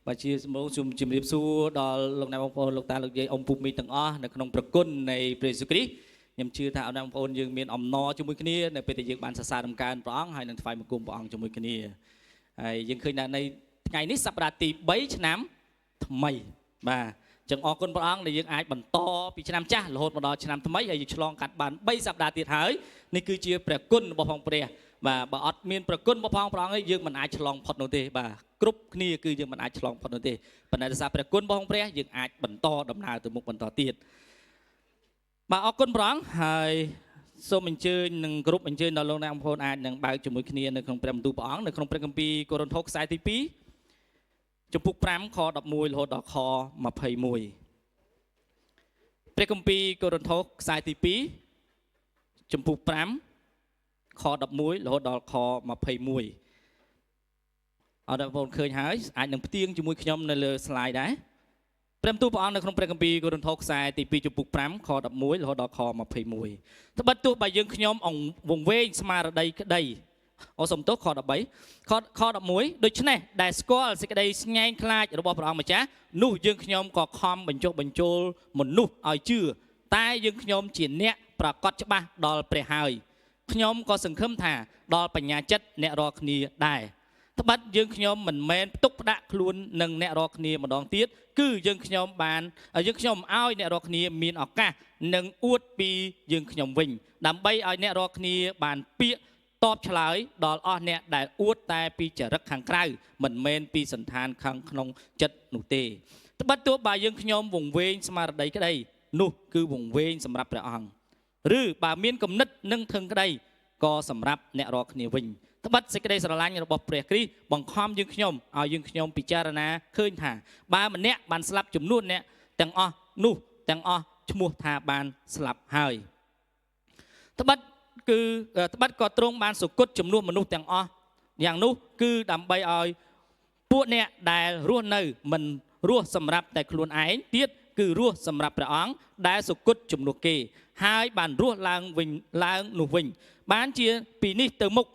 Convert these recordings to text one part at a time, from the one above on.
bà chia mẫu chùm điệp su đò lúc này ông phôn lúc ta lúc dây ông phụng mi từng óในក្នុងប្រគុណនៃព្រះយេស៊ូវគ្រីស្ទខ្ញុំជឿថាông phônយើងមានអំណរជាមួយគ្នានៅពេលដែលយើងបានសរសើរដំណើរព្រះអង្គហើយនឹងថ្វាយបង្គំព្រះអង្គជាមួយគ្នាហើយយើងឃើញថានៅថ្ងៃនេះសប្តាហ៍ទី3ឆ្នាំថ្មីបាទចឹងអរគុណព្រះអង្គដែលយើងអាចបន្តពីឆ្នាំចាស់រហូតមកដល់ឆ្នាំថ្មីហើយយើងឆ្លងកាត់បាន3សប្តាហ៍ទៀតហើយនេះគឺជាព្រះគុណរបស់ផងព្រះបាទបើអត់មានព្រះគុណរបស់ព្រះអង្គយើងមិនអាចឆ្លងផុតនោះទេបាទគ្រប់គ្នាគឺយើងមិនអាចឆ្លងផុតនោះទេប៉ុន្តែដោយសារព្រះគុណរបស់ព្រះយើងអាចបន្តដំណើរទៅមុខបន្តទៀតបាទអរគុណព្រះអង្គហើយសូមអញ្ជើញនឹងគ្រប់អញ្ជើញដល់លោកអ្នកបងប្អូនអាចនឹងបើកជាមួយគ្នានៅក្នុងព្រះបន្ទូលព្រះអង្គនៅក្នុងព្រះគម្ពីរកូរិនថូសខ្សែទី2ចំពុក5ខ11រហូតដល់ខ21ព្រះគម្ពីរកូរិនថូសខ្សែទី2ចំពុក5ខ11រហូតដល់ខ21អរបងប្អូនឃើញហើយអាចនឹងផ្ទៀងជាមួយខ្ញុំនៅលើ slide ដែរព្រះបន្ទូលព្រះអង្គនៅក្នុងព្រះគម្ពីរកូរិនថូសខ្សែទី2ចំពុក5ខ11រហូតដល់ខ21ត្បិតទោះបើយើងខ្ញុំវង្វេងស្មារតីក្តីអូសំទោសខ13ខ11ដូច្នេះដែលស្គាល់សេចក្តីស្ញែងខ្លាចរបស់ព្រះអង្គម្ចាស់នោះយើងខ្ញុំក៏ខំបញ្ចុះបញ្ចូលមនុស្សឲ្យជឿតែយើងខ្ញុំជាអ្នកប្រកាសច្បាស់ដល់ព្រះហើយខ្ញុំក៏សង្ឃឹមថាដល់បញ្ញាចិត្តអ្នករាល់គ្នាដែរត្បិតយើងខ្ញុំមិនមែនផ្ទុកផ្ដាក់ខ្លួននឹងអ្នករាល់គ្នាម្ដងទៀតគឺយើងខ្ញុំឲ្យអ្នករាល់គ្នាមានឱកាសនឹងអួតពីយើងខ្ញុំវិញដើម្បីឲ្យអ្នករាល់គ្នាបានពាក្យតបឆ្លើយដល់អស់អ្នកដែលអួតតែពីចរិតខាងក្រៅមិនមែនពីសន្តានខាងក្នុងចិត្តនោះទេត្បិតទោះបើយើងខ្ញុំវង្វេងស្មារតីក្តីនោះគឺវង្វេងសម្រាប់ព្រះអង្គឬបើមានគំនិតនឹងធឹងក្តីក៏សម្រាប់អ្នករាល់គ្នាវិញត្បិតសេចក្តីស្រឡាញ់របស់ព្រះគ្រីស្ទបង្ខំយើងខ្ញុំឲ្យយើងខ្ញុំពិចារណាឃើញថាបើម្នាក់បានស្លាប់ចំនួនអ្នកទាំងអស់នោះទាំងអស់ឈ្មោះថាបានស្លាប់ហើយត្បិតក៏ទ្រង់បានសុគតចំនួនមនុស្សទាំងអស់យ៉ាងនោះគឺដើម្បីឲ្យពួកអ្នកដែលរស់នៅមិនរស់សម្រាប់តែខ្លួនឯងទៀតគឺរស់សម្រាប់ព្រះអង្គដែលសុគតជំនួសគេហើយបានរស់ឡើងនោះវិញបានជាពីនេះទៅមុខ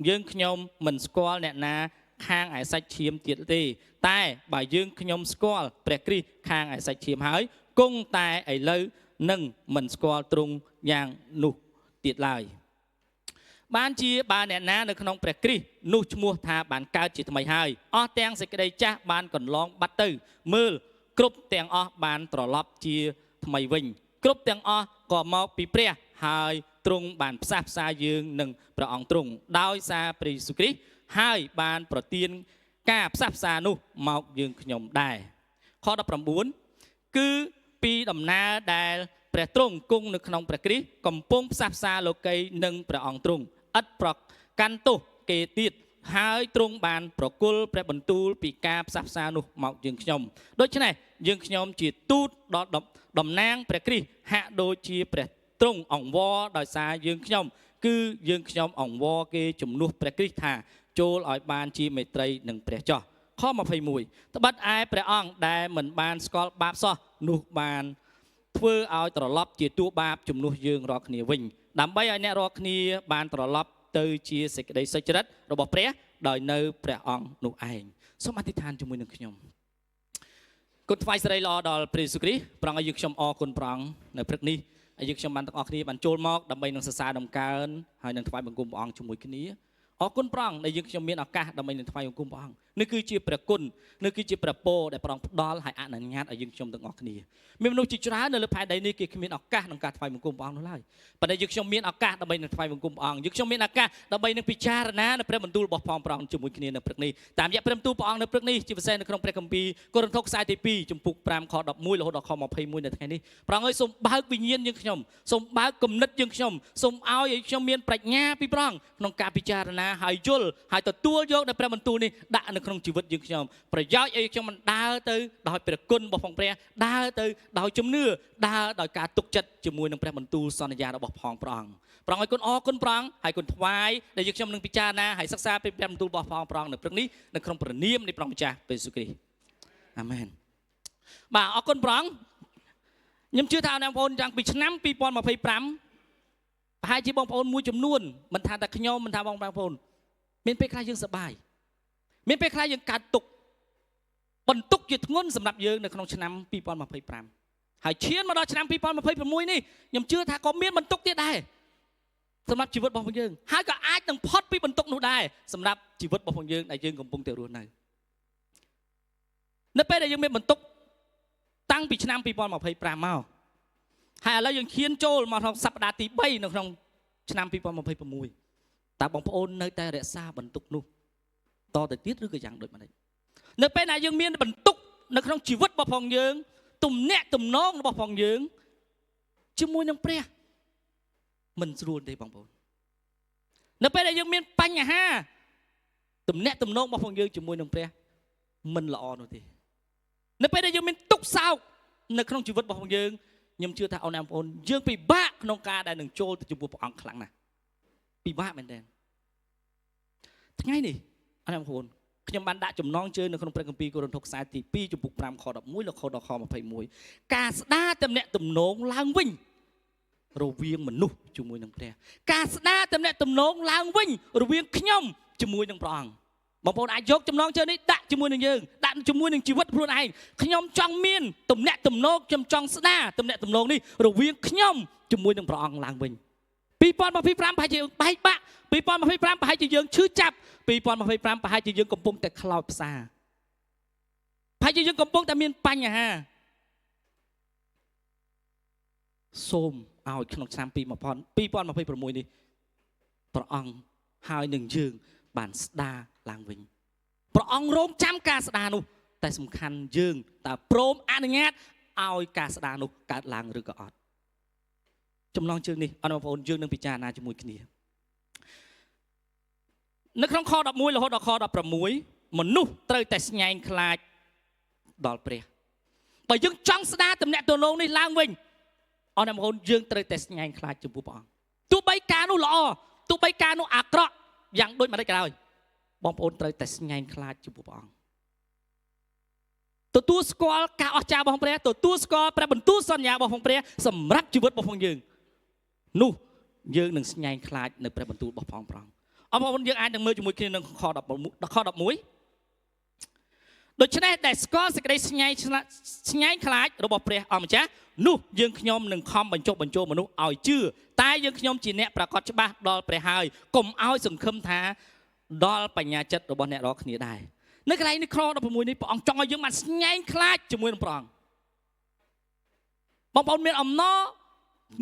យើងខ្ញុំមិនស្គាល់អ្នកណាខាងឯសាច់ឈាមទៀតទេតែបើយើងខ្ញុំស្គាល់ព្រះគ្រីស្ទខាងឯសាច់ឈាមហើយគង់តែឥឡូវនឹងមិនស្គាល់ទ្រង់យ៉ាងនោះទៀតឡើយបានជាបើអ្នកណានៅក្នុងព្រះគ្រីស្ទនោះឈ្មោះថាបានកើតជាថ្មីហើយអស់ទាំងសេចក្តីចាស់បានកន្លងបាត់ទៅមើលគ្រប់ទាំងអស់បានត្រឡប់ជាថ្មីវិញគ្រប់ទាំងអស់ក៏មកពីព្រះហើយទ្រង់បានផ្សះផ្សាយើងនឹងព្រះអង្គទ្រង់ដោយសារព្រះយេស៊ូវគ្រីស្ទហើយបានប្រទានការផ្សះផ្សានោះមកយើងខ្ញុំដែរខ19គឺពីដំណើរដែលព្រះទ្រង់គង់នៅក្នុងព្រះគ្រីស្ទកំពុងផ្សះផ្សាលោកីនឹងព្រះអង្គទ្រង់ឥតប្រកាន់ទោសគេទៀតហើយទ្រង់បានប្រគល់ព្រះបន្ទូលពីការផ្សះផ្សានោះមកយើងខ្ញុំដូច្នេះយើងខ្ញុំជាទូតដល់តំណាងព្រះគ្រីស្ទហាក់ដូចជាព្រះទ្រង់អង្វរដោយសារយើងខ្ញុំគឺយើងខ្ញុំអង្វរគេជំនួសព្រះគ្រីស្ទថាចូលឲ្យបានជាមេត្រីនឹងព្រះចោះខ21ត្បិតឯព្រះអង្គដែលមិនបានស្គាល់បាបសោះនោះបានធ្វើឲ្យត្រឡប់ជាតួបាបជំនួសយើងរាល់គ្នាវិញដើម្បីឲ្យអ្នករាល់គ្នាបានត្រឡប់ទៅជាសេចក្តីសុចរិតរបស់ព្រះដោយនៅព្រះអង្គនោះឯងសូមអធិដ្ឋានជាមួយនឹងខ្ញុំគុណថ្វាយសិរីល្អដល់ព្រះយេស៊ូវគ្រីស្ទព្រះអង្គឲ្យយើងខ្ញុំអរគុណព្រះអង្គនៅព្រឹកនេះហើយយើងខ្ញុំបានទាំងអស់គ្នាបានចូលមកដើម្បីនឹងសរសើរដំណើរហើយនឹងថ្វាយបង្គំព្រះអង្គជាមួយគ្នាអរគុណព្រះអង្គដែលយើងខ្ញុំមានឱកាសដើម្បីនឹងថ្វាយបង្គំព្រះអង្គនេះគឺជាព្រះគុណនេះគឺជាព្រះពរដែលព្រះអង្គផ្ដល់ហើយអនុញ្ញាតឲ្យយើងខ្ញុំទាំងអស់គ្នាមានមនុស្សជាច្រើននៅលើផែនដីនេះគេគ្មានឱកាសក្នុងការថ្វាយបង្គំព្រះអង្គនោះឡើយប៉ុន្តែយើងខ្ញុំមានឱកាសដើម្បីនឹងថ្វាយបង្គំព្រះអង្គយើងខ្ញុំមានឱកាសដើម្បីនឹងពិចារណានៅព្រះបន្ទូលរបស់ព្រះអង្គជាមួយគ្នានៅព្រឹកនេះតាមរយៈព្រះបន្ទូលព្រះអង្គនៅព្រឹកនេះជាពិសេសនៅក្នុងព្រះគម្ពីរកូរិនថូសខ្សែទី2ចំពុក5ខ11រហូតដល់ខ21នៅថ្ងៃនេះព្រះអង្គឲ្យសូមបើកវិញ្ញាណយើងខ្ញុំសូមបើកគំនិតយើងខ្ញុំសូមឲ្យខ្ញុំមានប្រាជ្ញាពីព្រះអង្គក្នុងការពិចារណាហើយយល់ហើយទទួលយកនៅព្រះបន្ទូលនេះដាក់នៅក្នុងជីវិតយើងខ្ញុំប្រយោជន៍ឲ្យខ្ញុំមិនដើរទៅដោយព្រះគុណរបស់ផងព្រះដើរទៅដោយជំនឿដើរដោយការទុកចិត្តជាមួយនឹងព្រះបន្ទូលសន្យារបស់ផងព្រះអង្គព្រះអង្គឲ្យគុណអរគុណព្រះអង្គហើយគុណថ្វាយដែលយើងខ្ញុំនឹងពិចារណាហើយសិក្សាពីព្រះបន្ទូលរបស់ផងព្រះអង្គនៅព្រឹកនេះនៅក្នុងព្រះនាមនៃព្រះម្ចាស់ព្រះយេស៊ូវគ្រីស្ទអាមែនបាទអរគុណព្រះអង្គខ្ញុំជឿថាបងប្អូនតាំងពីឆ្នាំ2025ប្រហែលជាបងប្អូនមួយចំនួនមិនថាតែខ្ញុំមិនថាបងប្អូនមានពេលខ្លះយើងសប្បាយមានពេលខ្លះយើងកើតទុក្ខ បន្ទុកជាធ្ងន់សម្រាប់យើងនៅក្នុងឆ្នាំ2025ហើយឈានមកដល់ឆ្នាំ2026នេះខ្ញុំជឿថាក៏មានបន្ទុកទៀតដែរសម្រាប់ជីវិតរបស់ពួកយើងហើយក៏អាចនឹងផុតពីបន្ទុកនោះដែរសម្រាប់ជីវិតរបស់ពួកយើងដែលយើងកំពុងតែរស់នៅពេលដែលយើងមានបន្ទុកតាំងពីឆ្នាំ2025មកហើយឥឡូវយើងឈានចូលមកក្នុងសប្តាហ៍ទី3នៅក្នុងឆ្នាំ2026តើបងប្អូននៅតែរក្សាបន្ទុកនោះតទៅទៀតឬក៏យ៉ាងដូចម្តេចនៅពេលដែលយើងមានបន្ទុកនៅក្នុងជីវិតរបស់ផងយើងទំនាក់ទំនងរបស់ផងយើងជាមួយនឹងព្រះមិនស្រួលទេបងប្អូននៅពេលដែលយើងមានបញ្ហាទំនាក់ទំនងរបស់ផងយើងជាមួយនឹងព្រះមិនល្អនោះទេនៅពេលដែលយើងមានទុក្ខសោកនៅក្នុងជីវិតរបស់ផងយើងខ្ញុំជឿថាអូនបងប្អូនយើងពិបាកក្នុងការដែលនឹងចូលទៅចំពោះព្រះអង្គខ្លាំងណាស់ពិបាកមែនទែនថ្ងៃនេះអូនបងប្អូនខ្ញុំបានដាក់ចំណងជើងនៅក្នុងព្រះគម្ពីរកូរិនថូសខ្សែទី2ចំពុក5ខ11រហូតដល់ខ21ការស្ដារទំនាក់ទំនងឡើងវិញរវាងមនុស្សជាមួយនឹងព្រះការស្ដារទំនាក់ទំនងឡើងវិញរវាងខ្ញុំជាមួយនឹងព្រះអង្គបងប្អូនអាចយកចំណងជើងនេះដាក់ជាមួយនឹងយើងដាក់ជាមួយនឹងជីវិតខ្លួនឯងខ្ញុំចង់មានទំនាក់ទំនងខ្ញុំចង់ស្ដារទំនាក់ទំនងនេះរវាងខ្ញុំជាមួយនឹងព្រះអង្គឡើងវិញ2025ប្រហែលជាបែកបាក់2025ប្រហែលជាយើងឈឺចាប់2025ប្រហែលជាយើងកំពុងតែខ្លោចផ្សាប្រហែលជាយើងកំពុងតែមានបញ្ហាសូមឲ្យក្នុងឆ្នាំ2026នេះព្រះអង្គហើយនឹងយើងបានស្ដារឡើងវិញព្រះអង្គរងចាំការស្ដារនោះតែសំខាន់យើងតើព្រមអនុញ្ញាតឲ្យការស្ដារនោះកើតឡើងឬក៏អត់ចំណងជើងនេះអរបងប្អូនយើងនឹងពិចារណាជាមួយគ្នានៅក្នុងខ11រហូតដល់ខ16មនុស្សត្រូវតែស្ញែងខ្លាចដល់ព្រះបើយើងចង់ស្ដារទំនាក់ទំនងនេះឡើងវិញអរបងប្អូនយើងត្រូវតែស្ញែងខ្លាចចំពោះព្រះអង្គទោះបីការនោះល្អទោះបីការនោះអាក្រក់យ៉ាងដូចម្តេចក៏ដោយបងប្អូនត្រូវតែស្ញែងខ្លាចចំពោះព្រះអង្គទទួលស្គាល់ការអស្ចារ្យរបស់ព្រះទទួលស្គាល់ព្រះបន្ទូលសន្យារបស់ព្រះសម្រាប់ជីវិតរបស់យើងនោះយើងនឹងស្ញែងខ្លាចនៅព្រះបន្ទូលរបស់ព្រះអង្គអរបងប្អូនយើងអាចនឹងមើលជាមួយគ្នានឹងខ11ដូច្នេះដែលស្គាល់សេចក្តីស្ញែងខ្លាចរបស់ព្រះអម្ចាស់នោះយើងខ្ញុំនឹងខំបញ្ចុះបញ្ចូលមនុស្សឲ្យជឿតែយើងខ្ញុំជាអ្នកប្រកាសច្បាស់ដល់ព្រះហើយកុំឲ្យសង្ឃឹមថាដល់បញ្ញាចិត្តរបស់អ្នករាល់គ្នាដែរនៅកន្លែងនេះខ16នេះព្រះអង្គចង់ឲ្យយើងបានស្ញែងខ្លាចជាមួយនឹងព្រះអង្គបងប្អូនមានអំណរ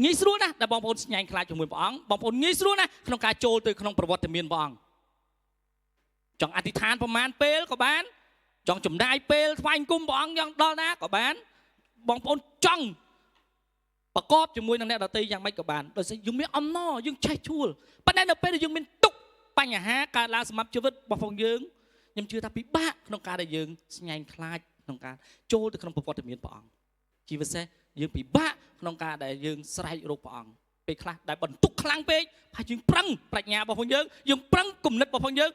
ងាយស្រួលណាស់ដែលបងប្អូនស្ញែងខ្លាចជាមួយព្រះអង្គបងប្អូនងាយស្រួលណាស់ក្នុងការចូលទៅក្នុងប្រវត្តិមានព្រះអង្គចង់អធិដ្ឋានប្រមាណពេលក៏បានចង់ចំណាយពេលថ្វាយបង្គំព្រះអង្គយ៉ាងដល់ណាក៏បានបងប្អូនចង់ប្រកបជាមួយនឹងអ្នកដទៃយ៉ាងម៉េចក៏បានដោយសារយើងមានអំណរយើងចេះជួលប៉ុន្តែនៅពេលដែលយើងមានទុក្ខបញ្ហាកើតឡើងសម្រាប់ជីវិតរបស់ផងយើងខ្ញុំជឿថាពិបាកក្នុងការដែលយើងស្ញែងខ្លាចក្នុងការចូលទៅក្នុងប្រវត្តិមានព្រះអង្គជាពិសេសយើងពិបាកក្នុងការដែលយើងស្រែករកព្រះអង្គពេលខ្លះដែលបន្ទុកខ្លាំងពេកហើយយើងប្រឹងប្រាជ្ញារបស់ផងយើងប្រឹងគំនិតរបស់ផងយើង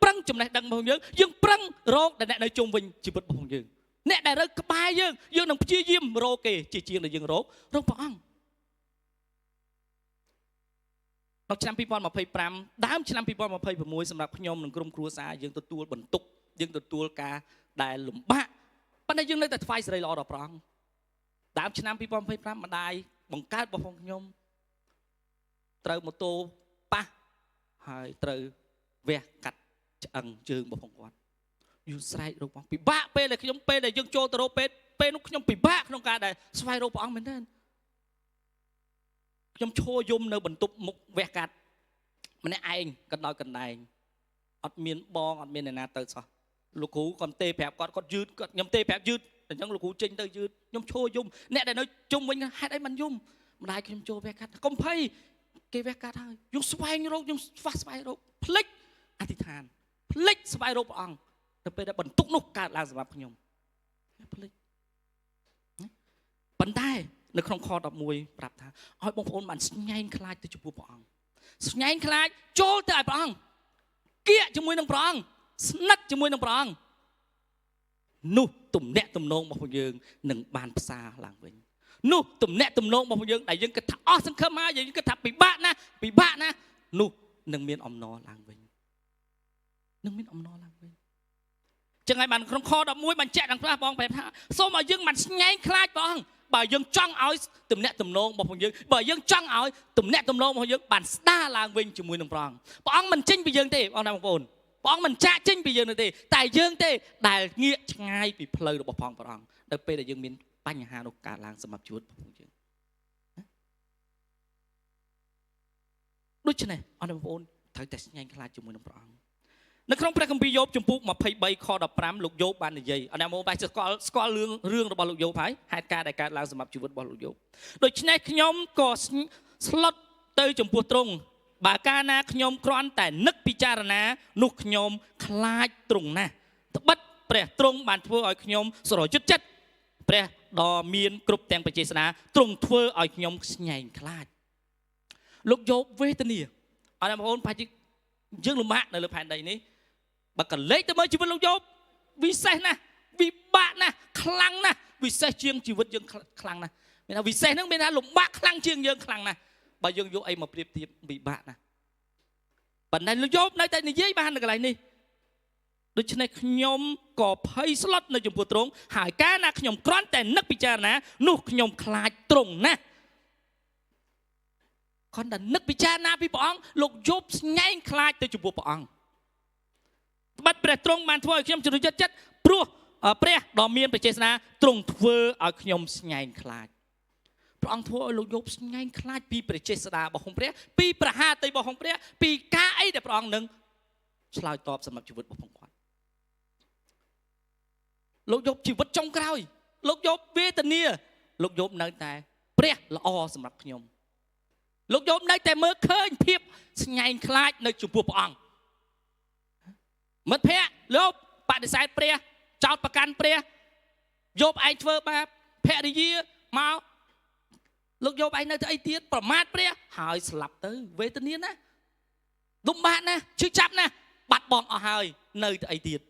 ប្រឹងចំណេះដឹងរបស់យើងប្រឹងរកដែលអ្នកនៅជុំវិញជីវិតរបស់ផងយើងអ្នកដែលរើក្បែរយើងនឹងព្យាយាមរកគេជាជាងដែលយើងរកព្រះអង្គនៅឆ្នាំ2025ដើមឆ្នាំ2026សម្រាប់ខ្ញុំនិងក្រុមគ្រួសារយើងទទួលបន្ទុកយើងទទួលការដែលលំបាកប៉ុន្តែយើងនៅតែថ្វាយសេរីល្អដល់ព្រះអង្គដើមឆ្នាំ2025ម្ដាយបង្កើតរបស់ខ្ញុំត្រូវម៉ូតូប៉ះហើយត្រូវវះកាត់ឆ្អឹងជើងរបស់គាត់យូរស្រែករកព្រះអង្គពិបាកពេលដែលយើងចូលទៅរកពេលនោះខ្ញុំពិបាកក្នុងការដែលស្វែងរកព្រះអង្គមែនទេខ្ញុំឈរយំនៅបន្ទប់មុខវះកាត់ម្នាក់ឯងកណ្ដោយកណ្ដែងអត់មានបងអត់មានអ្នកណាទៅសោះលោកគ្រូគាត់ទេប្រាប់គាត់យឺតខ្ញុំទេប្រាប់យឺតអញ្ចឹងលោកគ្រូចេញទៅយឺតខ្ញុំឈរយំអ្នកដែលនៅជុំវិញហេតុអីមិនយំម្ដាយខ្ញុំចូលវះកាត់កុំភ័យគេវះកាត់ហើយយើងស្វែងរកយើងស្វែងរកភ្លេចអធិដ្ឋានភ្លេចស្វែងរកព្រះអង្គទៅពេលដែលបន្ទុកនោះកើតឡើងសម្រាប់ខ្ញុំភ្លេចប៉ុន្តែនៅក្នុងខ11ប្រាប់ថាឲ្យបងប្អូនបានស្ញែងខ្លាចទៅចំពោះព្រះអង្គស្ញែងខ្លាចចូលទៅឲ្យព្រះអង្គគៀកជាមួយនឹងព្រះអង្គស្និទ្ធជាមួយនឹងព្រះអង្គនោះទំនាក់ទំនងរបស់យើងនឹងបានផ្សារឡើងវិញនោះទំនាក់ទំនងរបស់យើងដែលយើងគិតថាអស់សង្ឃឹមហើយយើងគិតថាពិបាកណាស់នោះនឹងមានអំណរឡើងវិញនឹងមានអំណរឡើងវិញ ចឹងហើយបានក្នុងខ11បញ្ជាក់ដល់ខ្លះបងប្រាប់ថាសូមឲ្យយើងមិនស្ញែងខ្លាចព្រះអង្គបើយើងចង់ឲ្យទំនាក់ទំនងរបស់យើងបើយើងចង់ឲ្យទំនាក់ទំនងរបស់យើងបានស្ដារឡើងវិញជាមួយនឹងព្រះអង្គមិនចេញពីយើងទេបងប្អូនព្រះអង្គមិនចាក់ចេញពីយើងទេតែយើងទេដែលងាកឆ្ងាយពីផ្លូវរបស់ព្រះអង្គនៅពេលដែលយើងមានបញ្ហានោះកើតឡើងសម្រាប់ជីវិតរបស់យើងដូច្នេះបងប្អូនត្រូវតែស្ញែងខ្លាចជាមួយនឹងព្រះអង្គនៅក្នុងព្រះគម្ពីរយោបជំពូក23ខ15លោកយោបបាននិយាយអរអ្នកមកបែរស្គាល់រឿងរបស់លោកយោបហើយហេតុការណ៍ដែលកើតឡើងសម្រាប់ជីវិតរបស់លោកយោបដូច្នេះខ្ញុំក៏ស្លុតទៅចំពោះទ្រង់បើកាលណាខ្ញុំគ្រាន់តែនឹកពិចារណានោះខ្ញុំខ្លាចទ្រង់ណាស់ត្បិតព្រះទ្រង់បានធ្វើឲ្យខ្ញុំស្រយុតចិត្តព្រះដ៏មានគ្រប់ទាំងបច្ចេស្តាទ្រង់ធ្វើឲ្យខ្ញុំស្ញែងខ្លាចលោកយោបវេទនាអរអ្នកបងប្អូនប្រហែលជាយើងលំបាកនៅលើផែនដីនេះបើកលេចទៅមើលជីវិតលោកយោបវិសេសណាស់វិបាកណាស់ខ្លាំងណាស់វិសេសជាងជីវិតយើងខ្លាំងណាស់មានថាវិសេសហ្នឹងមានថាលំបាកខ្លាំងជាងយើងខ្លាំងណាស់បើយើងយកអីមកប្រៀបធៀបវិបាកណាស់ប៉ុន្តែលោកយោបនៅតែនិយាយបាននៅកន្លែងនេះដូច្នេះខ្ញុំក៏ភ័យស្លុតនៅចំពោះទ្រង់ហើយកាលណាខ្ញុំគ្រាន់តែនឹកពិចារណានោះខ្ញុំខ្លាចទ្រង់ណាស់គ្រាន់តែនឹកពិចារណាពីព្រះអង្គលោកយោបស្ញែងខ្លាចទៅចំពោះព្រះអង្គត្បិតព្រះទ្រង់បានធ្វើឲ្យខ្ញុំជឿចិត្តព្រោះព្រះដ៏មានបច្ចេស្តាទ្រង់ធ្វើឲ្យខ្ញុំស្ញែងខ្លាចព្រះអង្គធ្វើឲ្យលោកយោបស្ញែងខ្លាចពីព្រះចេស្តារបស់ព្រះពីប្រហាតីរបស់ព្រះពីការអីដែលព្រះអង្គនឹងឆ្លើយតបសម្រាប់ជីវិតរបស់គាត់លោកយោបជីវិតចុងក្រោយលោកយោបវេទនាលោកយោបនៅតែព្រះល្អសម្រាប់ខ្ញុំលោកយោបនៅតែមើលឃើញភាពស្ញែងខ្លាចនៅចំពោះព្រះអង្គមិត្តភក្តិលោកបដិសេធព្រះចោទប្រកាន់ព្រះយោបឯងធ្វើបាបភរិយាមកលោកយោបឯងនៅទៅអីទៀតប្រមាថព្រះហើយស្លាប់ទៅវេទនាណាលំបាកណាឈឺចាប់ណាបាត់បង់អស់ហើយនៅទៅអីទៀត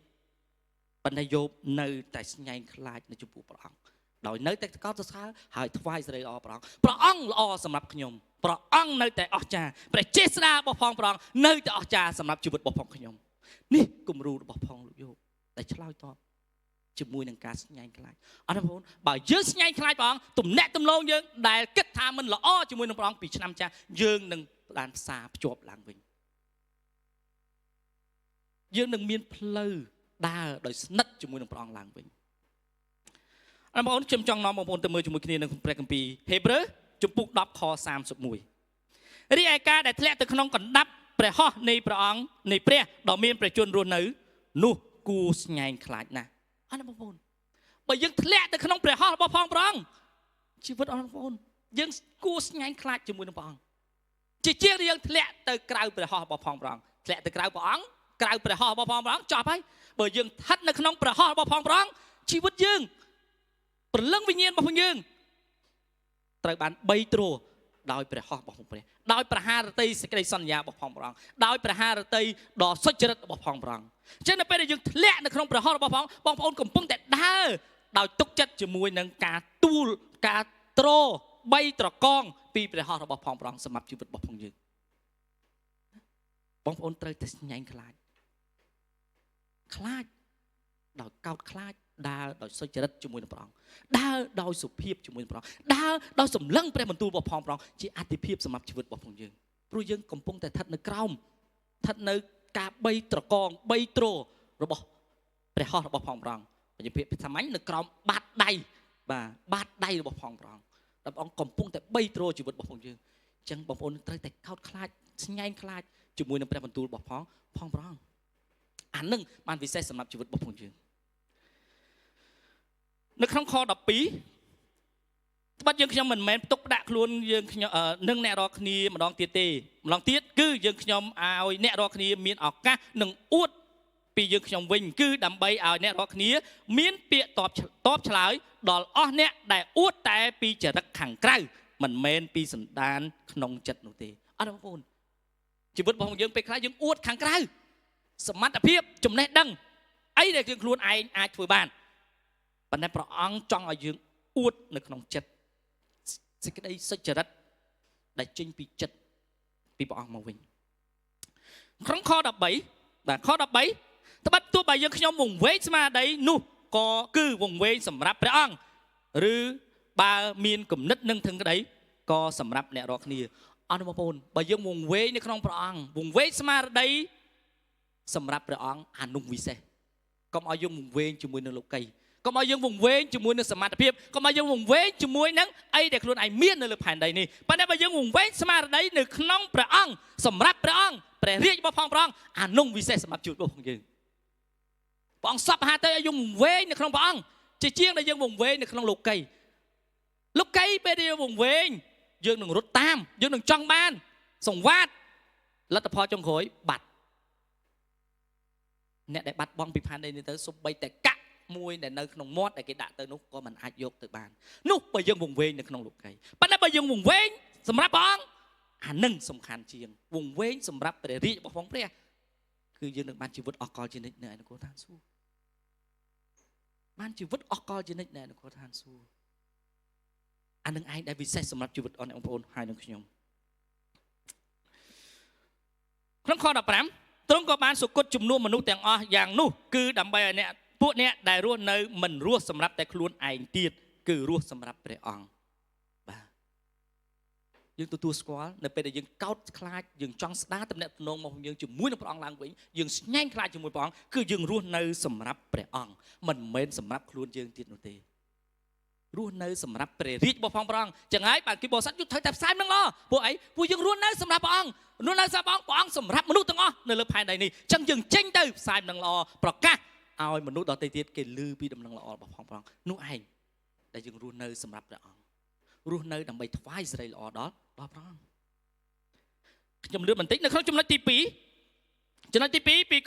ប៉ុន្តែយោបនៅតែស្ញែងខ្លាចនៅចំពោះព្រះអង្គដោយនៅតែកោតសរសើរហើយថ្វាយសេរីល្អព្រះអង្គល្អសម្រាប់ខ្ញុំព្រះអង្គនៅតែអស្ចារ្យព្រះចេស្តារបស់ផងព្រះអង្គនៅតែអស្ចារ្យសម្រាប់ជីវិតរបស់ផងខ្ញុំនេះគំរូរបស់ផងលោកយោបដែលឆ្លើយតបជាមួយនឹងការស្ញែងខ្លាចអរបងប្អូនបើយើងស្ញែងខ្លាចព្រះអង្គទំនាក់ទំនងយើងដែលគិតថាមិនល្អជាមួយនឹងព្រះអង្គពីឆ្នាំចាស់យើងនឹងបានផ្សារភ្ជាប់ឡើងវិញយើងនឹងមានផ្លូវដើរដោយស្និទ្ធជាមួយនឹងព្រះអង្គឡើងវិញអរបងប្អូនខ្ញុំចង់នាំបងប្អូនទៅមើលជាមួយគ្នានៅព្រះគម្ពីរហេព្រើរជំពូក10ខ31រីឯការដែលធ្លាក់ទៅក្នុងកណ្ដាប់ព្រះហស្ថនៃព្រះអង្គនៃព្រះដ៏មានព្រះជន្មរស់នៅនោះគួរស្ញែងខ្លាចណាស់អរបងប្អូនបើយើងធ្លាក់ទៅក្នុងព្រះហស្ថរបស់ផងព្រះអង្គជីវិតអរបងប្អូនយើងគួរស្ញែងខ្លាចជាមួយនឹងព្រះអង្គជាងយើងធ្លាក់ទៅក្រៅព្រះហស្ថរបស់ផងព្រះអង្គធ្លាក់ទៅក្រៅព្រះអង្គក្រៅព្រះហស្ថរបស់ផងព្រះអង្គចប់ហើយបើយើងស្ថិតនៅក្នុងព្រះហស្ថរបស់ផងព្រះអង្គជីវិតយើងព្រលឹងវិញ្ញាណរបស់យើងត្រូវបានបីទ្រដោយព្រះហស្ថរបស់ព្រះដោយប្រហារតីសេចក្តីសន្យារបស់ផងព្រះអង្គដោយប្រហារតីដ៏សុចរិតរបស់ផងព្រះអង្គអញ្ចឹងនៅពេលដែលយើងធ្លាក់នៅក្នុងព្រះហស្ថរបស់បងប្អូនកំពុងតែដើរដោយទុកចិត្តជាមួយនឹងការទូលការទ្របីត្រកងពីព្រះហស្ថរបស់ផងព្រះអង្គសម្រាប់ជីវិតរបស់ផងយើងបងប្អូនត្រូវតែស្ញែងខ្លាចដោយកោតខ្លាចដើរដោយសុចរិតជាមួយនឹងព្រះអង្គដើរដោយសុភាពជាមួយនឹងព្រះអង្គដើរដោយសម្លឹងព្រះបន្ទូលរបស់ផងព្រះអង្គជាអតិភិបសម្រាប់ជីវិតរបស់ផងយើងព្រោះយើងកំពុងតែស្ថិតនៅក្រោមស្ថិតនៅការបីត្រកងបីទ្ររបស់ព្រះហស្ថរបស់ផងព្រះអង្គជាពាក្យសាមញ្ញនៅក្រោមបាតដៃបាទបាតដៃរបស់ផងព្រះអង្គដែលព្រះអង្គកំពុងតែបីទ្រជីវិតរបស់ផងយើងអញ្ចឹងបងប្អូនត្រូវតែកោតខ្លាចស្ញែងខ្លាចជាមួយនឹងព្រះបន្ទូលរបស់ផងព្រះអង្គអានឹងបានពិសេសសម្រាប់ជីវិតរបស់ផងយើងនៅក្នុងខ12ត្បិតយើងខ្ញុំមិនមែនផ្ទុកដាក់ខ្លួនយើងខ្ញុំនឹងអ្នករាល់គ្នាម្ដងទៀតទេម្ដងទៀតគឺយើងខ្ញុំឲ្យអ្នករាល់គ្នាមានឱកាសនឹងអួតពីយើងខ្ញុំវិញគឺដើម្បីឲ្យអ្នករាល់គ្នាមានពាក្យតបឆ្លើយដល់អស់អ្នកដែលអួតតែពីចរិតខាងក្រៅមិនមែនពីសន្តានក្នុងចិត្តនោះទេអរបងប្អូនជីវិតរបស់យើងពេលខ្លះយើងអួតខាងក្រៅសមត្ថភាពចំណេះដឹងអីដែលយើងខ្លួនឯងអាចធ្វើបានប៉ុន្តែព្រះអង្គចង់ឲ្យយើងអួតនៅក្នុងចិត្តសេចក្តីសុចរិតដែលចេញពីចិត្តពីព្រះអង្គមកវិញក្នុងខ13បាទខ13 ត្បិតទោះបើយើងខ្ញុំវង្វេងស្មារតីនោះក៏គឺវង្វេងសម្រាប់ព្រះអង្គឬបើមានគំនិតនឹងធឹងក្តីក៏សម្រាប់អ្នករាល់គ្នាអរបងប្អូនបើយើងវង្វេងនៅក្នុងព្រះអង្គវង្វេងស្មារតីសម្រាប់ព្រះអង្គអានោះវិសេសកុំឲ្យយើងវង្វេងជាមួយនឹងលោកីកុំឲ្យយើងវង្វេងជាមួយនឹងសមត្ថភាពកុំឲ្យយើងវង្វេងជាមួយនឹងអីដែលខ្លួនឯងមាននៅលើផែនដីនេះប៉ុន្តែបើយើងវង្វេងស្មារតីនៅក្នុងព្រះអង្គសម្រាប់ព្រះអង្គព្រះរាជរបស់ព្រះអង្គអានោះវិសេសសម្រាប់ជីវិតរបស់យើងព្រះអង្គសពហាទៅឲ្យយើងវង្វេងនៅក្នុងព្រះអង្គជាជាងដែលយើងវង្វេងនៅក្នុងលោកីពេលដែលយើងវង្វេងយើងនឹងរត់តាមយើងនឹងចង់បានសង្វាតលទ្ធផលចុងក្រោយបាត់អ្នកដែលបាត់បង់ពីផែនដីនេះទៅសូម្បីតែកាក់មួយដែលនៅក្នុងមាត់ដែលគេដាក់ទៅនោះក៏មិនអាចយកទៅបាននោះបើយើងវង្វេងនៅក្នុងលោកីប៉ុន្តែបើយើងវង្វេងសម្រាប់ព្រះអង្គអានឹងសំខាន់ជាងវង្វេងសម្រាប់ព្រះរាជរបស់ព្រះគឺយើងនឹងបានជីវិតអស់កលជានិច្ចនៅឯនគរឋានសួគ៌បានជីវិតអស់កលជានិច្ចនៅឯនគរឋានសួគ៌អានឹងឯងដែលពិសេសសម្រាប់ជីវិតអស់អ្នកបងប្អូនហើយនឹងខ្ញុំក្នុងខ15ទ្រង់ក៏បានសុគតជំនួសមនុស្សទាំងអស់យ៉ាងនោះគឺដើម្បីឲ្យអ្នកពួកអ្នកដែលរស់នៅមិនរស់សម្រាប់តែខ្លួនឯងទៀតគឺរស់សម្រាប់ព្រះអង្គបាទយើងទទួលស្គាល់នៅពេលដែលយើងកោតខ្លាចយើងចង់ស្ដារទំនាក់ទំនងរបស់យើងជាមួយនឹងព្រះអង្គឡើងវិញយើងស្ញែងខ្លាចជាមួយព្រះអង្គគឺយើងរស់នៅសម្រាប់ព្រះអង្គមិនមែនសម្រាប់ខ្លួនយើងទៀតនោះទេរស់នៅសម្រាប់ព្រះរាជរបស់ព្រះអង្គចឹងហើយបាទគីបោសាត់យុទ្ធត្រូវតែផ្សាយនឹងល្អពួកអីពួកយើងរស់នៅសម្រាប់ព្រះអង្គរស់នៅសម្រាប់ព្រះអង្គសម្រាប់មនុស្សទាំងអស់នៅលើផែនដីនេះចឹងយើងចេញទៅផ្សាយនឹងល្អប្រកាសឲ្យមនុស្សដទៃទៀតគេឮពីដំណឹងល្អរបស់ព្រះអង្គនោះឯងដែលយើងរស់នៅសម្រាប់ព្រះអង្គរស់នៅដើម្បីថ្វាយសិរីល្អដល់ព្រះអង្គខ្ញុំលឺបន្តិចនៅក្នុងចំណុចទី2ពី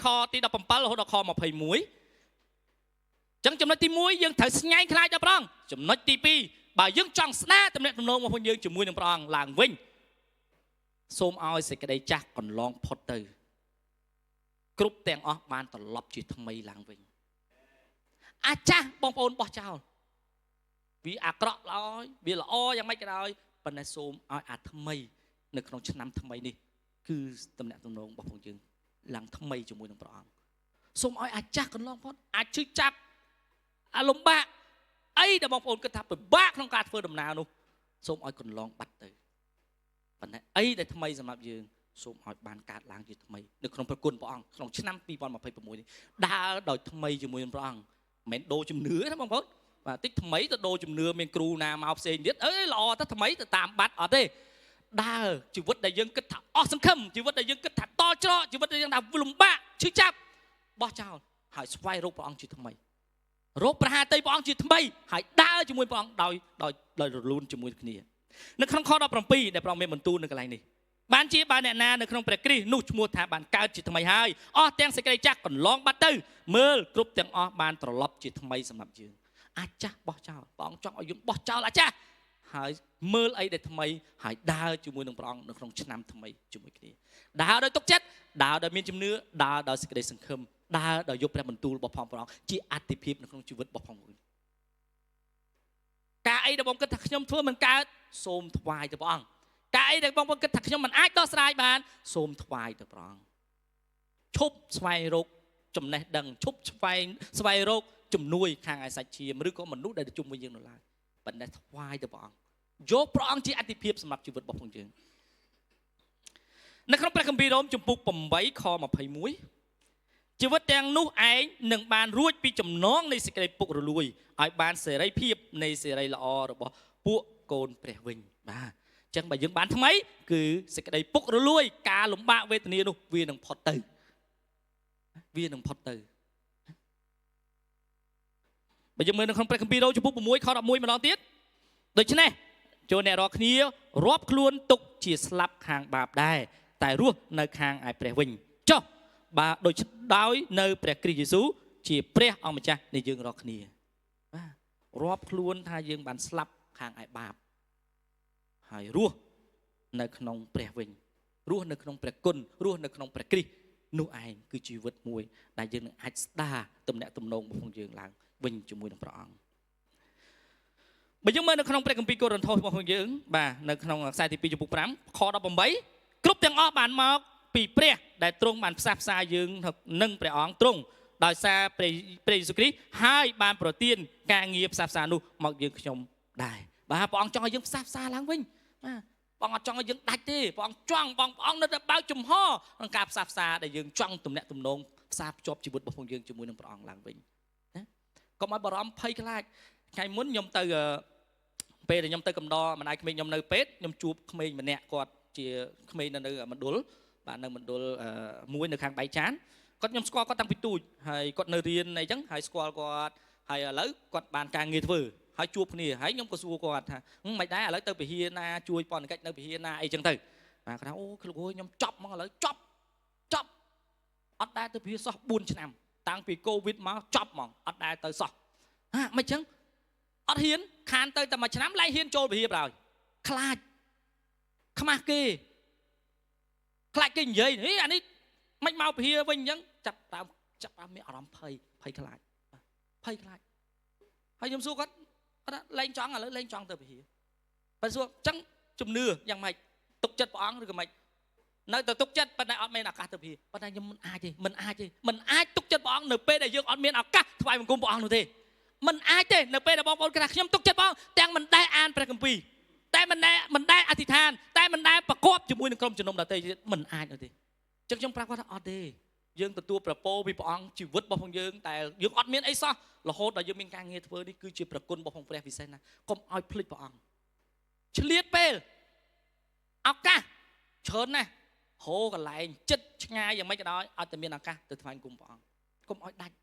ខទី17រហូតដល់ខ21ចឹងចំណុចទី1យើងត្រូវស្ញែងខ្លាចដល់ព្រះអង្គចំណុចទី2បើយើងចង់ស្ដារទំនាក់ទំនងរបស់យើងជាមួយនឹងព្រះអង្គឡើងវិញសូមឲ្យសេចក្តីចាស់កន្លងផុតទៅគ្រប់ទាំងអស់បានត្រឡប់ជាថ្មីឡើងវិញអាចាស់បងប្អូនបោះចោលវាអាក្រក់ឡើយវាល្អយ៉ាងម៉េចក៏ដោយប៉ុន្តែសូមឲ្យអាថ្មីនៅក្នុងឆ្នាំថ្មីនេះគឺទំនាក់ទំនងរបស់ពួកយើងឡើងថ្មីជាមួយនឹងព្រះអង្គសូមឲ្យអាចាស់កន្លងផុតអាចឈឺចាប់អាលំបាកអីដែលបងប្អូនគិតថាពិបាកក្នុងការធ្វើដំណើរនោះសូមឲ្យកន្លងបាត់ទៅប៉ុន្តែអីដែលថ្មីសម្រាប់យើងសូមឲ្យបានកើតឡើងជាថ្មីនៅក្នុងព្រះគុណព្រះអង្គក្នុងឆ្នាំ2026នេះដើរដោយថ្មីជាមួយនឹងព្រះអង្គមិនមែនដូរជំនឿណាបងប្អូនបាទតិចថ្មីទៅដូរជំនឿមានគ្រូណាមកផ្សេងទៀតអើយល្អទៅថ្មីទៅតាមបាត់អត់ទេដើរជីវិតដែលយើងគិតថាអស់សង្ឃឹមជីវិតដែលយើងគិតថាតច្រកជីវិតដែលយើងថាលំបាកឈឺចាប់បោះចោលហើយស្វែងរកព្រះអង្គជាថ្មីរកប្រហាតីព្រះអង្គជាថ្មីហើយដើរជាមួយព្រះអង្គដោយរលូនជាមួយគ្នានៅក្នុងខ17ដែលព្រះអង្គមានបន្ទូលនៅកន្លែងនេះបានជាបើអ្នកណានៅក្នុងព្រះគ្រីស្ទនោះឈ្មោះថាបានកើតជាថ្មីហើយអស់ទាំងសេចក្តីចាស់កន្លងបាត់ទៅមើលគ្រប់ទាំងអស់បានត្រឡប់ជាថ្មីសម្រាប់យើងអាចាស់បោះចោលព្រះអង្គចង់ឲ្យយើងបោះចោលអាចាស់ហើយមើលអីដែលថ្មីហើយដើរជាមួយនឹងព្រះអង្គនៅក្នុងឆ្នាំថ្មីជាមួយគ្នាដើរដោយទុកចិត្តដើរដោយមានជំនឿដើរដោយសេចក្តីសង្ឃឹមដើរដោយយកព្រះបន្ទូលរបស់ព្រះអង្គជាអត្ថិភាពនៅក្នុងជីវិតរបស់ផងវិញការអីដែលបងគិតថាខ្ញុំធ្វើមិនកើតសូមថ្វាយទៅព្រះអង្គការអីដែលបងគិតថាខ្ញុំមិនអាចដោះស្រាយបានសូមថ្វាយទៅព្រះអង្គឈប់ស្វែងរកចំណេះដឹងឈប់ស្វែងរកជំនួយខាងឯសាច់ឈាមឬក៏មនុស្សដែលជុំវិញយើងនៅឡើយប៉ុន្តែថ្វាយទៅព្រះអង្គយកព្រះអង្គជាអត្ថិភាពសម្រាប់ជីវិតរបស់ផងយើងនៅក្នុងព្រះគម្ពីររ៉ូមជំពូក8ខ21ជីវិតទាំងនោះឯងនឹងបានរួចពីចំណងនៃសេចក្តីពុករលួយឲ្យបានសេរីភាពនៃសេរីល្អរបស់ពួកកូនព្រះវិញបាទអញ្ចឹងបើយើងបានថ្មីគឺសេចក្តីពុករលួយការលំបាកវេទនានោះវានឹងផុតទៅបើយើងមើលនៅក្នុងព្រះគម្ពីររ៉ូមជំពូក6ខ11ម្ដងទៀតដូច្នេះចូលអ្នករាល់គ្នារាប់ខ្លួនទុកជាស្លាប់ខាងបាបដែរតែរស់នៅខាងឯព្រះវិញចុះបើដូចដោយនៅព្រះគ្រីស្ទយេស៊ូវជាព្រះអង្គម្ចាស់នៃយើងរាល់គ្នាបាទរាប់ខ្លួនថាយើងបានស្លាប់ខាងឯបាបហើយរស់នៅក្នុងព្រះវិញរស់នៅក្នុងព្រះគុណរស់នៅក្នុងព្រះគ្រីស្ទនោះឯងគឺជីវិតមួយដែលយើងនឹងអាចស្ដារទំនាក់ទំនងរបស់យើងឡើងវិញជាមួយនឹងព្រះអង្គបើយើងមើលនៅក្នុងព្រះគម្ពីរកូរិនថូសរបស់យើងបាទនៅក្នុងខ្សែទី2ចំពុក5ខ18គ្រប់ទាំងអស់បានមកពីព្រះដែលទ្រង់បានផ្សះផ្សាយើងនឹងព្រះអង្គទ្រង់ ដោយសារព្រះយេស៊ូវគ្រីស្ទហើយបានប្រទានការងារផ្សះផ្សានោះមកយើងខ្ញុំដែរបាទព្រះអង្គចង់ឲ្យយើងផ្សះផ្សាឡើងវិញបាទព្រះអង្គអត់ចង់ឲ្យយើងដាច់ទេព្រះអង្គចង់បងប្អូននៅតែបើកចំហក្នុងការផ្សះផ្សាដែលយើងចង់ទំនាក់ទំនងផ្សារភ្ជាប់ជីវិតរបស់យើងជាមួយនឹងព្រះអង្គឡើងវិញណាកុំឲ្យបារម្ភភ័យខ្លាចថ្ងៃមុនខ្ញុំទៅពេលដែលខ្ញុំទៅកំដរម្ដាយក្មេងខ្ញុំនៅពេទ្យខ្ញុំជួបក្មេងម្នាក់គាត់ជាក្មេងនៅមណ្ឌលបាទនៅមណ្ឌលមួយនៅខាងបៃចានគាត់ខ្ញុំស្គាល់គាត់តាំងពីទូចហើយគាត់នៅរៀនអីចឹងហើយស្គាល់គាត់ហើយឥឡូវគាត់បានការងារធ្វើហើយជួបគ្នាហើយខ្ញុំក៏សួរគាត់ថាមិនដែរឥឡូវទៅពហិណាជួយប៉ុនកិច្ចនៅពហិណាអីចឹងទៅបាទគាត់ថាអូលោកអើយខ្ញុំចប់ហ្មងឥឡូវចប់អត់ដែរទៅពហិសោះ4ឆ្នាំតាំងពីកូវីដមកចប់ហ្មងអត់ដែរទៅសោះមិនចឹងអត់ហ៊ានខានទៅតែមួយឆ្នាំឡើងហ៊ានចូលពហិបហើយខ្លាចខ្មាស់គេខ្លាចគេនិយាយអានេះមិនមកពហិវិញអញ្ចឹងចាប់តាមមានអារម្មណ៍ភ័យខ្លាចហើយខ្ញុំសួរគាត់លែងចង់ឥឡូវលែងចង់ទៅពហិបើសួរអញ្ចឹងជំនឿយ៉ាងម៉េចទុកចិត្តព្រះអង្គឬក៏ម៉េចនៅតែទុកចិត្តប៉ុន្តែអត់មានឱកាសទៅពហិប៉ុន្តែខ្ញុំមិនអាចទុកចិត្តព្រះអង្គនៅពេលដែលយើងអត់មានឱកាសថ្វាយបង្គំព្រះអង្គនោះទេមិនអាចទេនៅពេលដែលបងប្អូនគាត់ថាខ្ញុំទុកចិត្តព្រះអង្គទាំងមិនដែលអានព្រះគម្ពីរតែមិនដែលអធិដ្ឋានតែមិនដែលប្រកបជាមួយនឹងក្រុមជំនុំដទៃមិនអាចនោះទេអញ្ចឹងខ្ញុំប្រាប់គាត់ថាអត់ទេយើងទទួលប្រពោពីព្រះអង្គជីវិតរបស់យើងតែយើងអត់មានអីសោះរហូតដល់យើងមានការងារធ្វើនេះគឺជាប្រគុណរបស់ព្រះពិសេសណាកុំឲ្យភ្លេចព្រះអង្គឆ្លៀតពេលឱកាសច្រើនណាស់ហូរកន្លែងចិត្តឆ្ងាយយ៉ាងម៉េចក៏ដោយឲ្យតែមានឱកាសទៅថ្វាយបង្គំព្រះអង្គកុំឲ្យដាច់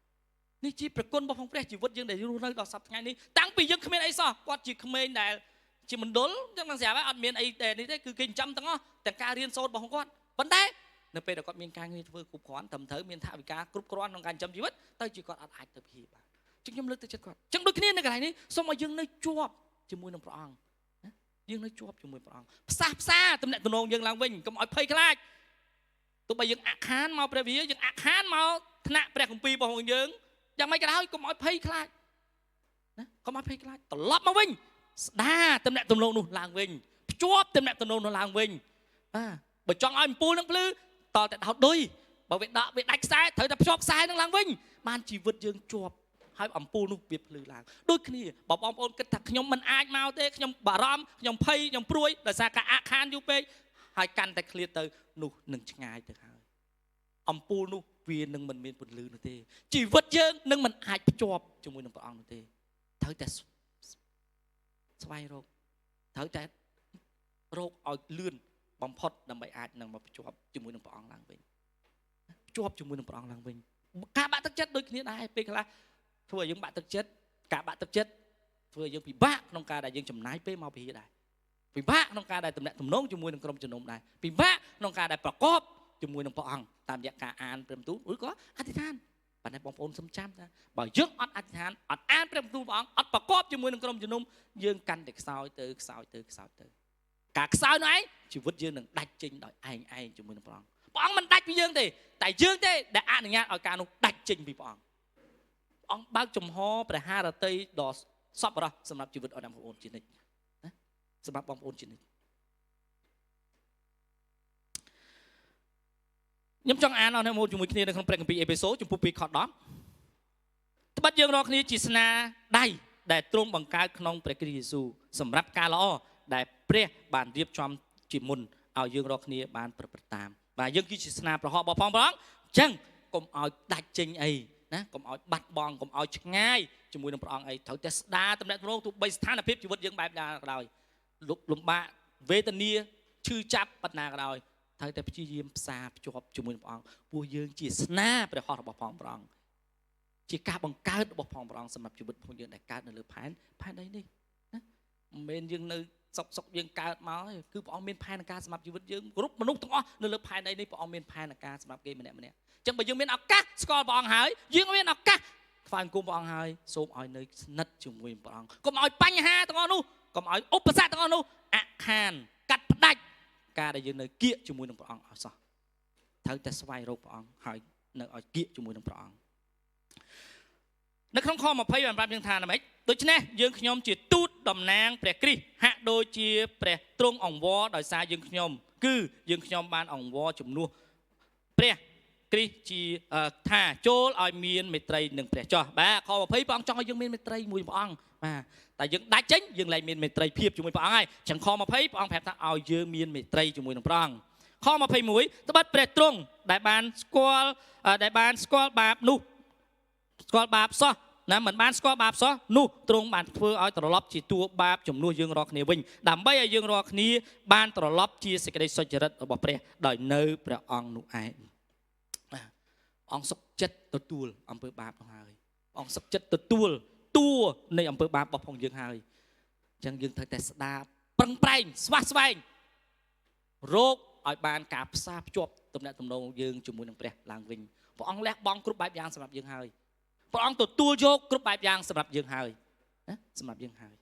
នេះជាប្រគុណរបស់ព្រះជីវិតយើងដែលរស់នៅដល់សប្តាហ៍ថ្ងៃនេះតាំងពីយើងគ្មានអីសោះគាត់ជាក្មេងដែលជាមណ្ឌលចឹងនឹងស្រាប់ហើយអត់មានអីតែនេះទេគឺគេចិញ្ចឹមទាំងអស់ទាំងការរៀនសូត្ររបស់គាត់ប៉ុន្តែនៅពេលដែលគាត់មានការងារធ្វើគ្រប់គ្រាន់ត្រឹមត្រូវមានថវិកាគ្រប់គ្រាន់ក្នុងការចិញ្ចឹមជីវិតទៅជាគាត់អត់អាចទៅព្យាបាលចឹងខ្ញុំលើកទឹកចិត្តគាត់ចឹងដូចគ្នានៅកន្លែងនេះសូមឲ្យយើងនៅជាប់ជាមួយនឹងព្រះអង្គណាយើងនៅជាប់ជាមួយព្រះអង្គផ្សះផ្សាទំនាក់ទំនងយើងឡើងវិញកុំឲ្យភ័យខ្លាចទោះបីយើងអាក់ខានមកព្រះវិហារយើងអាក់ខានមកថ្នាក់ព្រះគម្ពីររបស់យើងយ៉ាងម៉េចក៏ដោយកុំឲ្យភ័យខ្លាចណាកុំឲ្យភ័យខ្លាចត្រឡប់មកវិញស្ដារទំនាក់ទំនងនោះឡើងវិញភ្ជាប់ទំនាក់ទំនងនោះឡើងវិញបើចង់ឲ្យអំពូលនឹងភ្លឺតតែដោតឌុយបើវាដាច់ខ្សែត្រូវតែភ្ជាប់ខ្សែនឹងឡើងវិញបានជីវិតយើងជាប់ហើយអំពូលនោះវាភ្លឺឡើងដូចគ្នាបើបងប្អូនគិតថាខ្ញុំមិនអាចមកទេខ្ញុំបារម្ភខ្ញុំភ័យខ្ញុំព្រួយដោយសារការអាក់ខានយូរពេកហើយកាន់តែឃ្លាតទៅនោះនឹងឆ្ងាយទៅហើយអំពូលនោះវានឹងមិនមានពន្លឺនោះទេជីវិតយើងនឹងមិនអាចភ្ជាប់ជាមួយនឹងព្រះអង្គនោះទេត្រូវតែស្វែងរកត្រូវតែរកឲ្យលឿនបំផុតដើម្បីអាចនឹងមកភ្ជាប់ជាមួយនឹងព្រះអង្គឡើងវិញភ្ជាប់ជាមួយនឹងព្រះអង្គឡើងវិញការបាក់ទឹកចិត្តដូចគ្នាដែរពេលខ្លះធ្វើឲ្យយើងបាក់ទឹកចិត្តការបាក់ទឹកចិត្តធ្វើឲ្យយើងពិបាកក្នុងការដែលយើងចំណាយពេលមកពហិដែរពិបាកក្នុងការដែលទំនាក់ទំនងជាមួយនឹងក្រុមជំនុំដែរពិបាកក្នុងការដែលប្រកបជាមួយនឹងព្រះអង្គតាមរយៈការអានព្រះបន្ទូលឬក៏អធិដ្ឋានប៉ុន្តែបងប្អូនសំចាំថាបើយើងអត់អធិដ្ឋានអត់អានព្រះបន្ទូលព្រះអង្គអត់ប្រកបជាមួយនឹងក្រុមជំនុំយើងកាន់តែខ្សោយទៅការខ្សោយនោះឯងជីវិតយើងនឹងដាច់ចេញដោយឯងជាមួយនឹងព្រះអង្គមិនដាច់ពីយើងទេតែយើងទេដែលអនុញ្ញាតឲ្យការនោះដាច់ចេញពីព្រះអង្គបើកចំហព្រះハរតីដ៏សប្បុរសសម្រាប់ជីវិតរបស់បងប្អូនជានិច្ចណាសម្រាប់បងប្អូនជានិច្ចខ្ញុំចង់អានអស់នេះមកជាមួយគ្នានៅក្នុងព្រះគម្ពីរអេផេសូជំពូក 2 ខ 10 ត្បិតយើងរាល់គ្នាជាស្នាដៃដែលទ្រង់បង្កើតក្នុងព្រះគ្រីស្ទយេស៊ូវសម្រាប់ការល្អដែលព្រះបានរៀបចំជាមុនឲ្យយើងរាល់គ្នាបានប្រព្រឹត្តតាមបាទយើងគឺជាស្នាប្រហោះរបស់ព្រះអង្គអញ្ចឹងកុំឲ្យដាច់ចេញអីណាកុំឲ្យបាត់បង់កុំឲ្យឆ្ងាយជាមួយនឹងព្រះអង្គអីត្រូវតែស្ដារទំនាក់ទំនងទោះបីស្ថានភាពជីវិតយើងបែបណាក៏ដោយលំបាកវេទនាឈឺចាប់ប៉ុណ្ណាក៏ដោយត្រូវតែព្យាយាមផ្សារភ្ជាប់ជាមួយនឹងព្រះអង្គព្រោះយើងជាស្នាព្រះហស្ថរបស់ព្រះអង្គជាការបង្កើតរបស់ព្រះអង្គសម្រាប់ជីវិតរបស់យើងដែលកើតនៅលើផែនដីនេះណាមិនមែនយើងនៅសុកយើងកើតមកគឺព្រះអង្គមានផែនការសម្រាប់ជីវិតយើងគ្រប់មនុស្សទាំងអស់នៅលើផែនដីនេះព្រះអង្គមានផែនការសម្រាប់គេម្នាក់អញ្ចឹងបើយើងមានឱកាសស្គាល់ព្រះអង្គហើយយើងមានឱកាសថ្វាយបង្គំព្រះអង្គហើយសូមឲ្យនៅស្និទ្ធជាមួយព្រះអង្គកុំឲ្យបញ្ហាទាំងអស់នោះកុំឲ្យឧបសគ្គទាំងអស់នោះអាក់ខានកាត់ផ្ដាច់ការដែលយើងនៅគៀកជាមួយនឹងព្រះអង្គអស់សោះត្រូវតែស្វែងរកព្រះអង្គហើយនៅឲ្យគៀកជាមួយនឹងព្រះអង្គនៅក្នុងខ20បានប្រាប់យើងថាណាម៉េចដូច្នេះយើងខ្ញុំជាទូតតំណាងព្រះគ្រីស្ទហាក់ដូចជាព្រះទ្រង់អង្វរដោយសារយើងខ្ញុំគឺយើងខ្ញុំបានអង្វរជំនួសព្រះ គ្រីស្ទជាថាចូលឲ្យមានមេត្រីនឹងព្រះចោះបាទខ20ព្រះអង្គចង់ឲ្យយើងមានមេត្រីមួយព្រះអង្គបាទតែយើងដាច់ចេញយើងលែងមានមេត្រីភាពជាមួយព្រះអង្គហើយចឹងខ20ព្រះអង្គប្រាប់ថាឲ្យយើងមានមេត្រីជាមួយនឹងព្រះអង្គខ21ត្បិតព្រះទ្រង់ដែលបានស្គាល់បាបនោះស្គាល់បាបសោះណាមិនបានស្គាល់បាបសោះនោះទ្រង់បានធ្វើឲ្យត្រឡប់ជាតួបាបជំនួសយើងរាល់គ្នាវិញដើម្បីឲ្យយើងរាល់គ្នាបានត្រឡប់ជាសេចក្តីសុចរិតរបស់ព្រះដោយនៅព្រះអង្គនោះឯងអង្គសុខចិត្តទទួលអំពើបាបនោះហើយអង្គសុខចិត្តទទួលតួនៃអំពើបាបរបស់ផងយើងហើយអញ្ចឹងយើងត្រូវតែស្ដាប់ប្រឹងប្រែងស្វះស្វែងរកឲ្យបានការផ្សារភ្ជាប់ទំនាក់ទំនងយើងជាមួយនឹងព្រះឡើងវិញព្រះអង្គលះបង់គ្រប់បែបយ៉ាងសម្រាប់យើងហើយព្រះអង្គទទួលយកគ្រប់បែបយ៉ាងសម្រាប់យើងហើយណាសម្រាប់យើងហើយ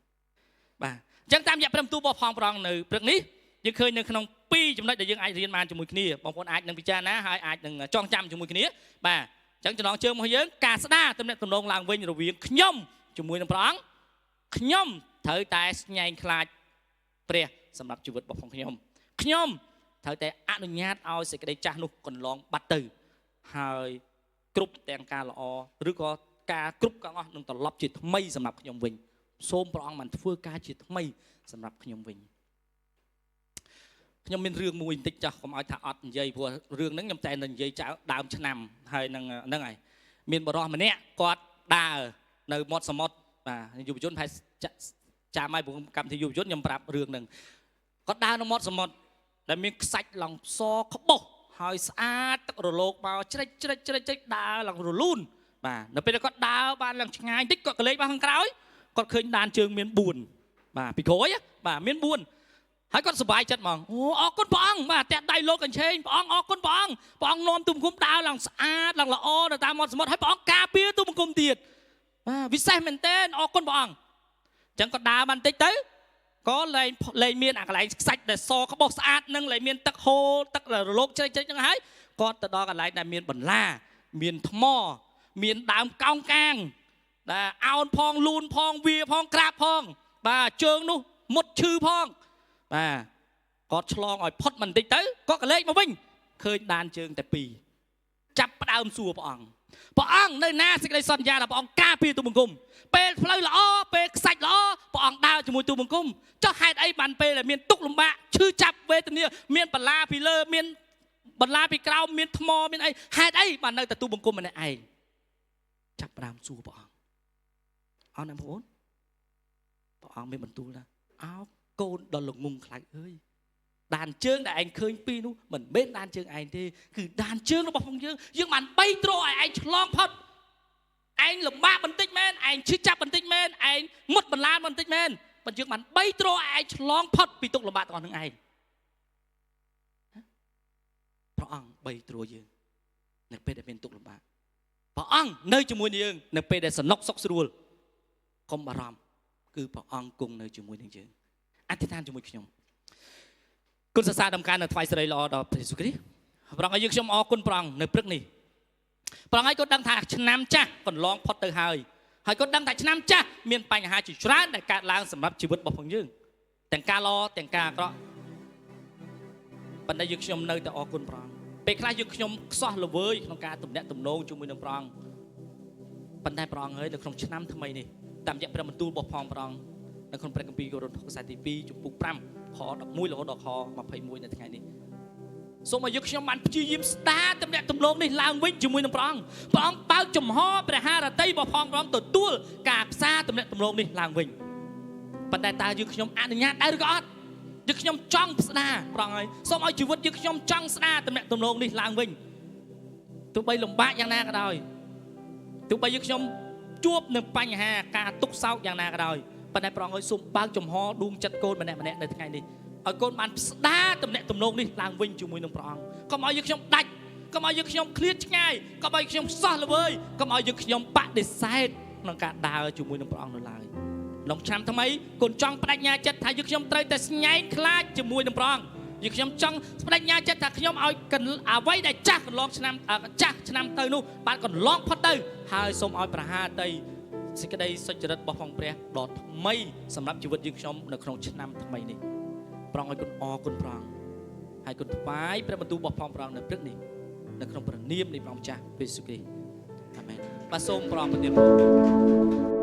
បាទអញ្ចឹងតាមរយៈព្រះបន្ទូលរបស់ព្រះអង្គនៅព្រឹកនេះយើងឃើញនៅក្នុង2ចំណុចដែលយើងអាចរៀនបានជាមួយគ្នាបងប្អូនអាចនឹងពិចារណាហើយអាចនឹងចងចាំជាមួយគ្នាបាទអញ្ចឹងចំណងជើងរបស់យើងការស្ដារទំនាក់ទំនងឡើងវិញរវាងខ្ញុំជាមួយនឹងព្រះអង្គខ្ញុំត្រូវតែស្ញែងខ្លាចព្រះសម្រាប់ជីវិតរបស់ខ្ញុំត្រូវតែអនុញ្ញាតឲ្យសេចក្តីចាស់នោះកន្លងបាត់ទៅហើយគ្រប់ទាំងការល្អឬក៏ការគ្រប់ទាំងអស់នឹងត្រឡប់ជាថ្មីសម្រាប់ខ្ញុំវិញសូមព្រះអង្គបានធ្វើការជាថ្មីសម្រាប់ខ្ញុំវិញខ្ញុំមានរឿងមួយបន្តិចចាស់កុំឲ្យថាអត់និយាយព្រោះរឿងហ្នឹងខ្ញុំតែនិយាយចោលដើមឆ្នាំហើយហ្នឹងហើយមានបរិះម្នាក់គាត់ដើរនៅមាត់សមុទ្របាទយុវជនហើយចាំឲ្យព្រោះកម្មវិធីយុវជនខ្ញុំប្រាប់រឿងហ្នឹងគាត់ដើរនៅមាត់សមុទ្រដែលមានខ្សាច់ឡងសក្បោះហើយស្អាតទឹករលកមកជ្រិចដើរឡើងរលូនបាទនៅពេលគាត់ដើរបានឡើងឆ្ងាយបន្តិចគាត់ក៏លេចមកខាងក្រោយគាត់ឃើញដានជើងមាន4បាទពីក្រួយបាទមាន4ហើយគាត់សប្បាយចិត្តហ្មងអូអរគុណព្រះអង្គបាទតែដៃលោកកញ្ឆេងព្រះអង្គអរគុណព្រះអង្គនាំទូបង្គំដើរឡើងស្អាតឡើងល្អនៅតាមមាត់សមុទ្រហើយព្រះអង្គការពារទូបង្គំទៀតបាទវិសេសមែនទែនអរគុណព្រះអង្គអញ្ចឹងគាត់ដើរបានបន្តិចទៅក៏លែងមានអាកន្លែងខ្សាច់ដែលសក្បោះស្អាតនឹងលែងមានទឹកហូរទឹករលកជ្រិចហ្នឹងហើយគាត់ទៅដល់កន្លែងដែលមានបន្លាមានថ្មមានដើមកោងកាងដែលអោនផងលូនផងវាផងក្រាបផងបាទជើងនោះមុតឈឺផងបាទគាត់ឆ្លងឲ្យផុតបន្តិចទៅគាត់ក៏លេចមកវិញឃើញដានជើងតែ2ចាប់ផ្ដើមសួរព្រះអង្គនៅណាសេចក្តីសន្យាដែលព្រះអង្គការពារទូបង្គំពេលផ្លូវល្អពេលខ្សាច់ល្អព្រះអង្គដើរជាមួយទូបង្គំចុះហេតុអីបានពេលដែលមានទុក្ខលំបាកឈឺចាប់វេទនាមានបន្លាពីលើមានបន្លាពីក្រោមមានថ្មមានអីហេតុអីបាននៅតែទូបង្គំម្នាក់ឯងចាប់ផ្ដើមសួរព្រះអង្គអរណាស់បងប្អូនព្រះអង្គមានបន្ទូលថាអោកូនដល់ល្ងងខ្លាចអើយដានជើងដែលឯងឃើញពីរនោះមិនមែនដានជើងឯងទេគឺដានជើងរបស់ផងយើងបានបីទ្រឲ្យឯងឆ្លងផុតឯងលំបាកបន្តិចមែនឯងឈឺចាប់បន្តិចមែនឯងមុតបន្លាបន្តិចមែនប៉ុន្តែយើងបានបីទ្រឲ្យឯងឆ្លងផុតពីទុក្ខលំបាកទាំងអស់នឹងឯងព្រះអង្គបីទ្រយើងនៅពេលដែលមានទុក្ខលំបាកព្រះអង្គនៅជាមួយនឹងយើងនៅពេលដែលសំណុកសុខស្រួលកុំបារម្ភគឺព្រះអង្គគង់នៅជាមួយនឹងយើងអធិដ្ឋានជាមួយខ្ញុំគុណសរសើរដំណើរនៅថ្វាយសេរីល្អដល់ព្រះយេស៊ូវគ្រីស្ទព្រះអង្គឲ្យយើងខ្ញុំអរគុណព្រះអង្គនៅព្រឹកនេះព្រះអង្គឲ្យគាត់ដឹងថាឆ្នាំចាស់កន្លងផុតទៅហើយគាត់ដឹងថាឆ្នាំចាស់មានបញ្ហាជាច្រើនដែលកើតឡើងសម្រាប់ជីវិតរបស់ផងយើងទាំងការល្អទាំងការអាក្រក់ប៉ុន្តែយើងខ្ញុំនៅតែអរគុណព្រះអង្គពេលខ្លះយើងខ្ញុំខ្សោះល្វើយក្នុងការទំនាក់ទំនងជាមួយនឹងព្រះអង្គប៉ុន្តែព្រះអង្គហើយនៅក្នុងឆ្នាំថ្មីនេះតាមរយៈព្រះបន្ទូលរបស់ព្រះអង្គនៅក្នុងព្រះគម្ពីរកូរិនថូសខ្សែទី2ចំពុក5ខ11រហូតដល់ខ21នៅថ្ងៃនេះសូមឲ្យយើងខ្ញុំបានព្យាយាមស្ដារទំនាក់ទំនងនេះឡើងវិញជាមួយនឹងព្រះអង្គបើកចំហព្រះハរតីរបស់ព្រះអង្គទទួលការផ្សារទំនាក់ទំនងនេះឡើងវិញប៉ុន្តែតើយើងខ្ញុំអនុញ្ញាតដែរឬក៏អត់យើងខ្ញុំចង់ស្ដារព្រះអង្គហើយសូមឲ្យជីវិតយើងខ្ញុំចង់ស្ដារទំនាក់ទំនងនេះឡើងវិញទោះបីលំបាកយ៉ាងណាក៏ដោយទោះបីយើងខ្ញុំជួបនឹងបញ្ហាការទុក្ខសោកយ៉ាងណាក៏ដោយប៉ុន្តែព្រះអង្គឲ្យសូមបើកចំហដួងចិត្តកូនម្នាក់នៅថ្ងៃនេះឲ្យកូនបានស្ដារទំនាក់ទំនងនេះឡើងវិញជាមួយនឹងព្រះអង្គកុំឲ្យយើងខ្ញុំដាច់កុំឲ្យយើងខ្ញុំឃ្លាតឆ្ងាយកុំឲ្យខ្ញុំខ្សោះល្វើយកុំឲ្យយើងខ្ញុំបដិសេធក្នុងការដើរជាមួយនឹងព្រះអង្គនៅឡើយក្នុងឆ្នាំថ្មីកូនចង់បដិញ្ញាចិត្តថាយើងខ្ញុំត្រូវតែស្ញែងខ្លាចជាមួយនឹងព្រះអង្គយើងខ្ញុំចង់បដិញ្ញាចិត្តថាខ្ញុំឲ្យអ្វីដែលចាស់កន្លងឆ្នាំចាស់ឆ្នាំទៅនោះបានកន្លងផុតទៅហើយសូមឲ្យព្រះハរតីសេចក្តីសុចរិតរបស់ផងព្រះដ៏ថ្មីសម្រាប់ជីវិតយើងខ្ញុំនៅក្នុងឆ្នាំថ្មីនេះព្រះអង្គឲ្យគុណអរគុណព្រះអង្គហើយគុណថ្វាយព្រះបន្ទូលរបស់ផងព្រះអង្គនៅព្រឹកនេះ នៅក្នុងព្រះនាមនៃព្រះម្ចាស់ព្រះយេស៊ូវគ្រីស្ទអាមែនបាទសូមព្រះអង្គប្រទានពរ